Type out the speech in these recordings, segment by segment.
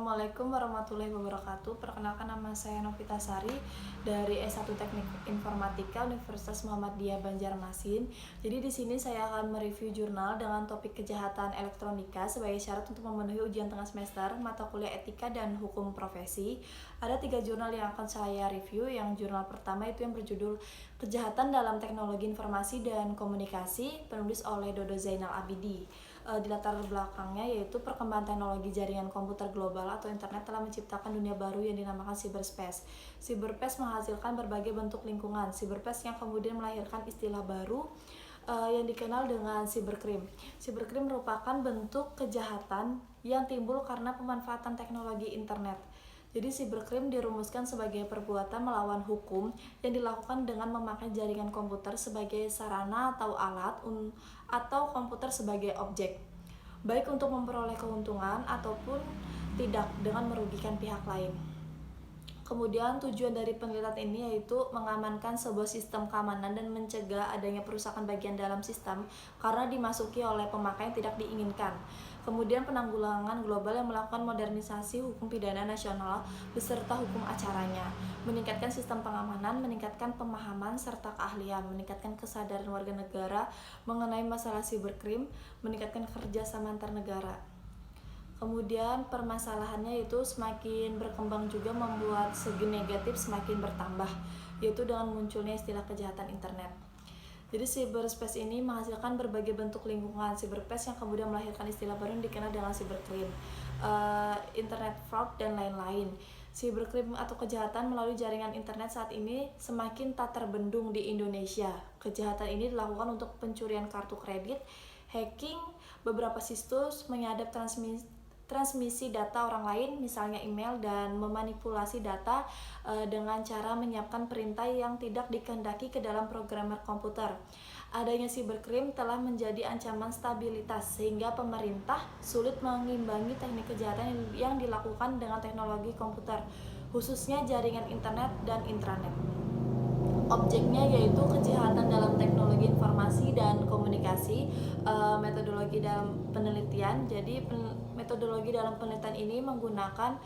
Assalamualaikum warahmatullahi wabarakatuh. Perkenalkan, nama saya Novita Sari dari S1 Teknik Informatika Universitas Muhammadiyah Banjarmasin. Jadi di sini saya akan mereview jurnal dengan topik kejahatan elektronika sebagai syarat untuk memenuhi ujian tengah semester mata kuliah etika dan hukum profesi. Ada 3 jurnal yang akan saya review. Yang jurnal pertama itu yang berjudul Kejahatan dalam Teknologi Informasi dan Komunikasi, penulis oleh Dodo Zainal Abidi. Di latar belakangnya yaitu perkembangan teknologi jaringan komputer global atau internet telah menciptakan dunia baru yang dinamakan cyberspace. Cyberspace menghasilkan berbagai bentuk lingkungan cyberspace yang kemudian melahirkan istilah baru yang dikenal dengan cybercrime. Cybercrime merupakan bentuk kejahatan yang timbul karena pemanfaatan teknologi internet. Jadi cybercrime dirumuskan sebagai perbuatan melawan hukum yang dilakukan dengan memakai jaringan komputer sebagai sarana atau alat atau komputer sebagai objek, baik untuk memperoleh keuntungan ataupun tidak dengan merugikan pihak lain. Kemudian tujuan dari penelitian ini yaitu mengamankan sebuah sistem keamanan dan mencegah adanya perusakan bagian dalam sistem karena dimasuki oleh pemakai yang tidak diinginkan. Kemudian penanggulangan global yang melakukan modernisasi hukum pidana nasional beserta hukum acaranya, meningkatkan sistem pengamanan, meningkatkan pemahaman serta keahlian, meningkatkan kesadaran warga negara mengenai masalah cybercrime, meningkatkan kerjasama antar negara. Kemudian permasalahannya itu semakin berkembang juga membuat segi negatif semakin bertambah, yaitu dengan munculnya istilah kejahatan internet. Jadi cyberspace ini menghasilkan berbagai bentuk lingkungan cyberspace yang kemudian melahirkan istilah baru yang dikenal dengan cybercrime, internet fraud, dan lain-lain. Cybercrime atau kejahatan melalui jaringan internet saat ini semakin tak terbendung di Indonesia. Kejahatan ini dilakukan untuk pencurian kartu kredit, hacking beberapa situs, menyadap transmisi data orang lain, misalnya email, dan memanipulasi data dengan cara menyiapkan perintah yang tidak dikehendaki ke dalam programmer komputer. Adanya cybercrime telah menjadi ancaman stabilitas sehingga pemerintah sulit mengimbangi teknik kejahatan yang dilakukan dengan teknologi komputer, khususnya jaringan internet dan intranet. Objeknya yaitu kejahatan dalam teknologi informasi dan komunikasi. Metodologi dalam penelitian. Jadi metodologi dalam penelitian ini menggunakan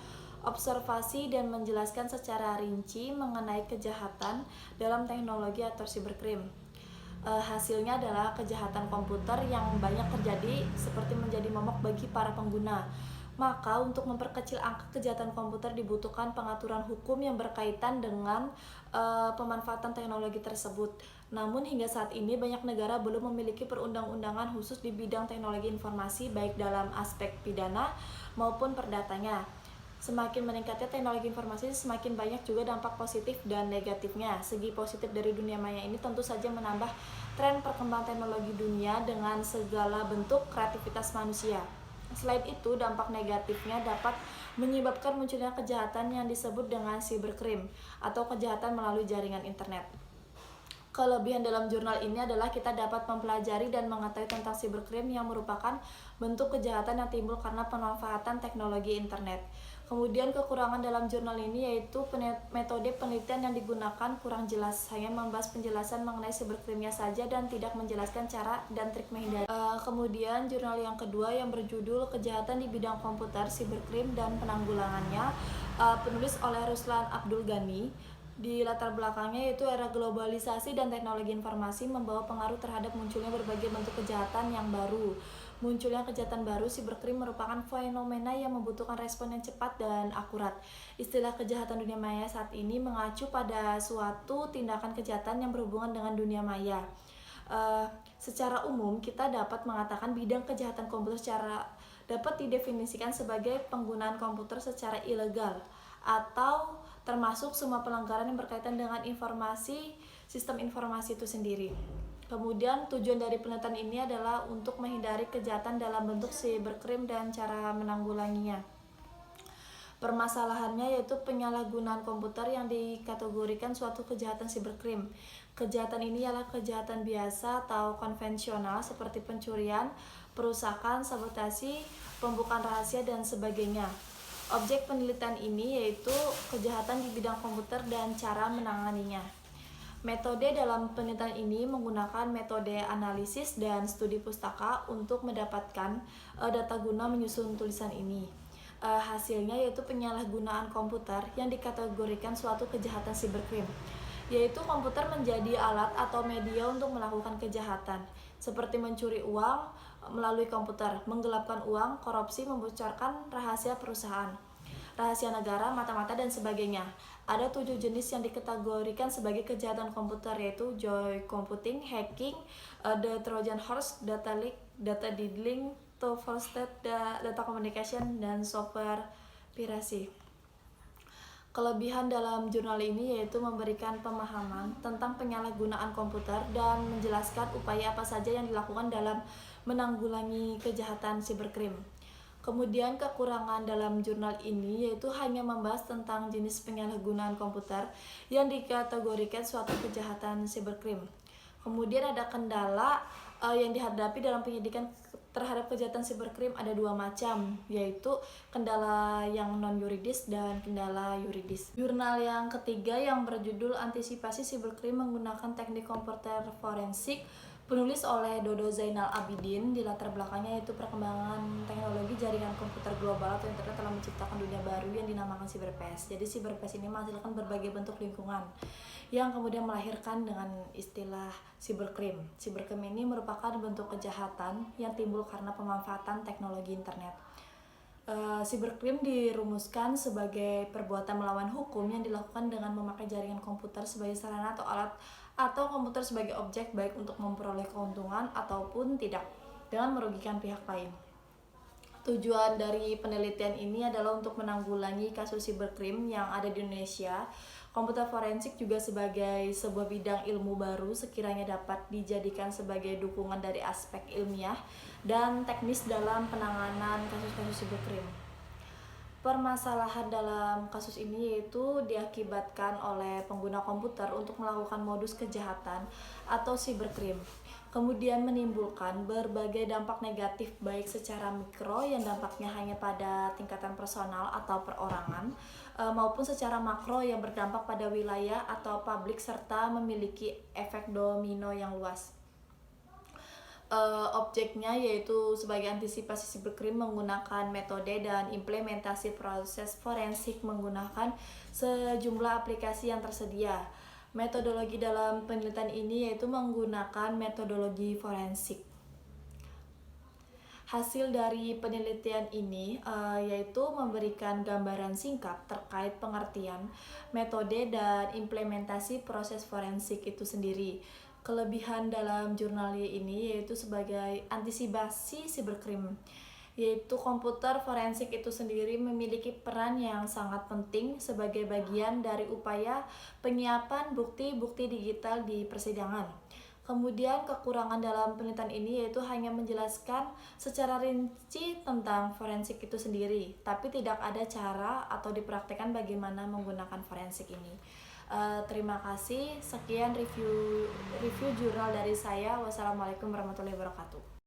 observasi dan menjelaskan secara rinci mengenai kejahatan dalam teknologi atau cybercrime. Hasilnya adalah kejahatan komputer yang banyak terjadi seperti menjadi momok bagi para pengguna. Maka untuk memperkecil angka kejahatan komputer dibutuhkan pengaturan hukum yang berkaitan dengan pemanfaatan teknologi tersebut. Namun hingga saat ini banyak negara belum memiliki perundang-undangan khusus di bidang teknologi informasi baik dalam aspek pidana maupun perdatanya. Semakin meningkatnya teknologi informasi, semakin banyak juga dampak positif dan negatifnya. Segi positif dari dunia maya ini tentu saja menambah tren perkembangan teknologi dunia dengan segala bentuk kreativitas manusia. Selain itu, dampak negatifnya dapat menyebabkan munculnya kejahatan yang disebut dengan cybercrime atau kejahatan melalui jaringan internet. Kelebihan dalam jurnal ini adalah kita dapat mempelajari dan mengetahui tentang cybercrime yang merupakan bentuk kejahatan yang timbul karena pemanfaatan teknologi internet. Kemudian kekurangan dalam jurnal ini yaitu metode penelitian yang digunakan kurang jelas, hanya membahas penjelasan mengenai cybercrime-nya saja dan tidak menjelaskan cara dan trik menghindari. Kemudian jurnal yang kedua yang berjudul Kejahatan di Bidang Komputer, Cybercrime dan Penanggulangannya, penulis oleh Ruslan Abdul Ghani. Di latar belakangnya yaitu era globalisasi dan teknologi informasi membawa pengaruh terhadap munculnya berbagai bentuk kejahatan yang baru. Munculnya kejahatan baru, cybercrime merupakan fenomena yang membutuhkan respon yang cepat dan akurat. Istilah kejahatan dunia maya saat ini mengacu pada suatu tindakan kejahatan yang berhubungan dengan dunia maya. Secara umum kita dapat mengatakan bidang kejahatan komputer dapat didefinisikan sebagai penggunaan komputer secara ilegal atau termasuk semua pelanggaran yang berkaitan dengan sistem informasi itu sendiri. Kemudian tujuan dari penelitian ini adalah untuk menghindari kejahatan dalam bentuk cybercrime dan cara menanggulanginya. Permasalahannya yaitu penyalahgunaan komputer yang dikategorikan suatu kejahatan cybercrime. Kejahatan ini adalah kejahatan biasa atau konvensional seperti pencurian, perusakan, sabotasi, pembukaan rahasia, dan sebagainya. Objek penelitian ini yaitu kejahatan di bidang komputer dan cara menanganinya. Metode dalam penelitian ini menggunakan metode analisis dan studi pustaka untuk mendapatkan data guna menyusun tulisan ini. Hasilnya yaitu penyalahgunaan komputer yang dikategorikan suatu kejahatan siberkrim, yaitu komputer menjadi alat atau media untuk melakukan kejahatan seperti mencuri uang melalui komputer, menggelapkan uang, korupsi, membocorkan rahasia perusahaan, rahasia negara, mata-mata, dan sebagainya. Ada 7 jenis yang dikategorikan sebagai kejahatan komputer, yaitu joy computing, hacking, the Trojan horse, data leak, data diddling, two-factor state, data communication, dan software pirasi. Kelebihan dalam jurnal ini yaitu memberikan pemahaman tentang penyalahgunaan komputer dan menjelaskan upaya apa saja yang dilakukan dalam menanggulangi kejahatan siberkrim. Kemudian kekurangan dalam jurnal ini yaitu hanya membahas tentang jenis penyalahgunaan komputer yang dikategorikan suatu kejahatan siberkrim. Kemudian ada kendala yang dihadapi dalam penyidikan terhadap kejahatan siberkrim, ada 2 macam, yaitu kendala yang non yuridis dan kendala yuridis. Jurnal yang ketiga yang berjudul Antisipasi Siberkrim Menggunakan Teknik Komputer Forensik, penulis oleh Dodo Zainal Abidin. Di latar belakangnya yaitu perkembangan teknologi jaringan komputer global atau internet telah menciptakan dunia baru yang dinamakan cyberspace. Jadi cyberspace ini menghasilkan berbagai bentuk lingkungan yang kemudian melahirkan dengan istilah siberkrim. Siberkrim ini merupakan bentuk kejahatan yang timbul karena pemanfaatan teknologi internet. Siberkrim dirumuskan sebagai perbuatan melawan hukum yang dilakukan dengan memakai jaringan komputer sebagai sarana atau alat, atau komputer sebagai objek, baik untuk memperoleh keuntungan ataupun tidak, dengan merugikan pihak lain. Tujuan dari penelitian ini adalah untuk menanggulangi kasus siberkrim yang ada di Indonesia. Komputer forensik juga sebagai sebuah bidang ilmu baru sekiranya dapat dijadikan sebagai dukungan dari aspek ilmiah dan teknis dalam penanganan kasus-kasus siberkrim. Permasalahan dalam kasus ini yaitu diakibatkan oleh pengguna komputer untuk melakukan modus kejahatan atau siberkrim, kemudian menimbulkan berbagai dampak negatif baik secara mikro yang dampaknya hanya pada tingkatan personal atau perorangan, maupun secara makro yang berdampak pada wilayah atau publik serta memiliki efek domino yang luas. Objeknya yaitu sebagai antisipasi siberkrim menggunakan metode dan implementasi proses forensik menggunakan sejumlah aplikasi yang tersedia. Metodologi dalam penelitian ini yaitu menggunakan metodologi forensik. Hasil dari penelitian ini yaitu memberikan gambaran singkat terkait pengertian, metode, dan implementasi proses forensik itu sendiri. Kelebihan dalam jurnal ini yaitu sebagai antisipasi siberkrim, yaitu komputer forensik itu sendiri memiliki peran yang sangat penting sebagai bagian dari upaya penyiapan bukti-bukti digital di persidangan. Kemudian kekurangan dalam penelitian ini yaitu hanya menjelaskan secara rinci tentang forensik itu sendiri, tapi tidak ada cara atau dipraktikkan bagaimana menggunakan forensik ini. Terima kasih. Sekian review jurnal dari saya. Wassalamualaikum warahmatullahi wabarakatuh.